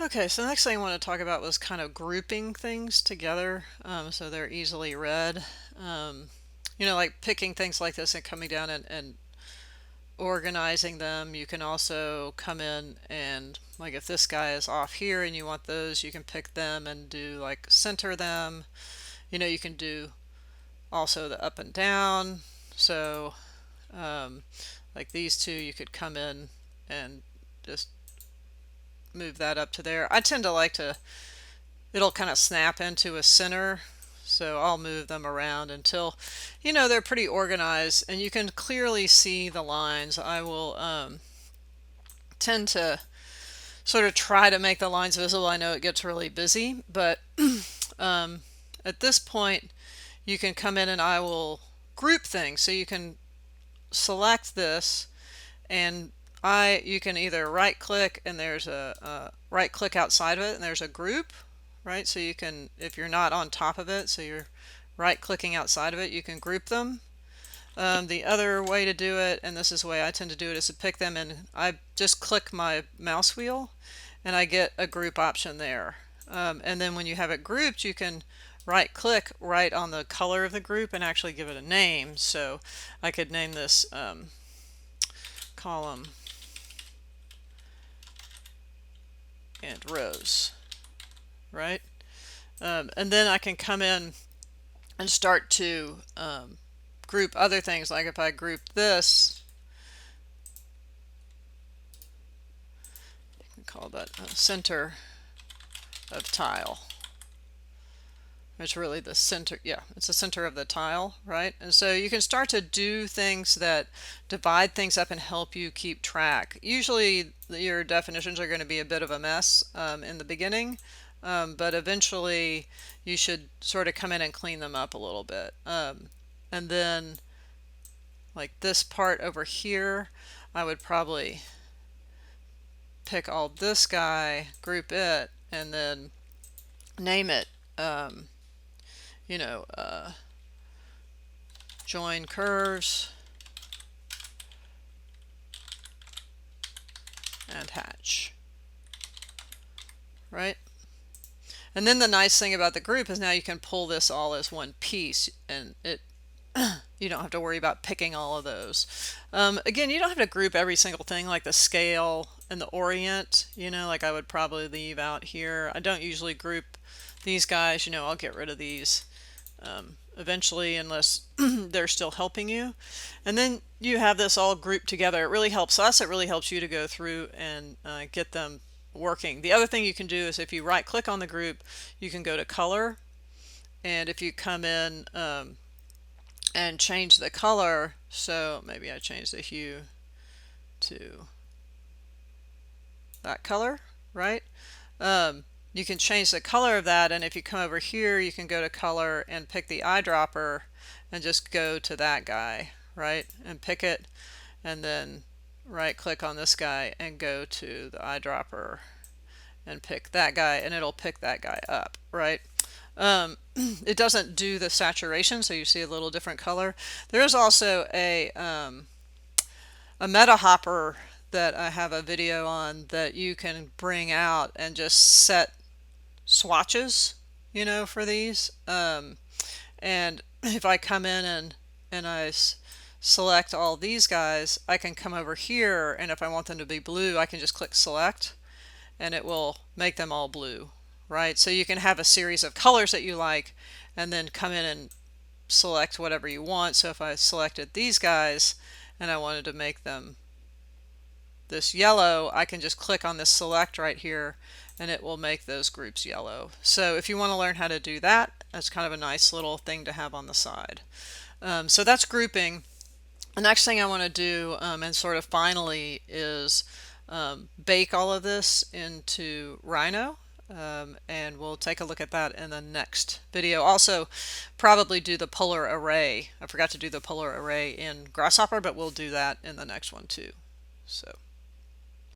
Okay, so the next thing I want to talk about was kind of grouping things together so they're easily read. Um, like picking things like this and coming down and organizing them. You can also come in and, like, if this guy is off here and you want those, you can pick them and do like center them. You can do also the up and down. So like these two, you could come in and just move that up to there. I tend to like to, it'll kind of snap into a center. So I'll move them around until, they're pretty organized and you can clearly see the lines. I will tend to sort of try to make the lines visible. I know it gets really busy, but um, at this point, you can come in and I will group things. So you can select this and you can either right click and there's a right click outside of it and there's a group, right? So you can, if you're not on top of it, so you're right clicking outside of it, you can group them. The other way to do it, and this is the way I tend to do it, is to pick them and I just click my mouse wheel and I get a group option there. And then when you have it grouped, you can right click right on the color of the group and actually give it a name. So I could name this column and rows, right? And then I can come in and start to group other things. Like if I group this, you can call that center of tile. It's really the center, yeah, it's the center of the tile, right? And so you can start to do things that divide things up and help you keep track. Usually your definitions are going to be a bit of a mess in the beginning, but eventually you should sort of come in and clean them up a little bit. And then like this part over here, I would probably pick all this guy, group it, and then name it join curves and hatch, right? And then the nice thing about the group is now you can pull this all as one piece and you don't have to worry about picking all of those. Again, you don't have to group every single thing like the scale and the orient, like I would probably leave out here. I don't usually group these guys, I'll get rid of these eventually unless they're still helping you. And then you have this all grouped together. It really helps us. It really helps you to go through and get them working. The other thing you can do is if you right click on the group, you can go to color. And if you come in and change the color, so maybe I change the hue to that color, right? You can change the color of that, and if you come over here you can go to color and pick the eyedropper and just go to that guy, right, and pick it, and then right click on this guy and go to the eyedropper and pick that guy, and it'll pick that guy up, right? It doesn't do the saturation, so you see a little different color. There is also a meta hopper that I have a video on that you can bring out and just set swatches, for these. And if I come in and I select all these guys, I can come over here, and if I want them to be blue, I can just click select and it will make them all blue, right? So you can have a series of colors that you like and then come in and select whatever you want. So if I selected these guys and I wanted to make them this yellow, I can just click on this select right here and it will make those groups yellow. So if you want to learn how to do that, that's kind of a nice little thing to have on the side. So that's grouping. The next thing I want to do and sort of finally is bake all of this into Rhino. And we'll take a look at that in the next video. Also, probably do the polar array. I forgot to do the polar array in Grasshopper, but we'll do that in the next one too. So.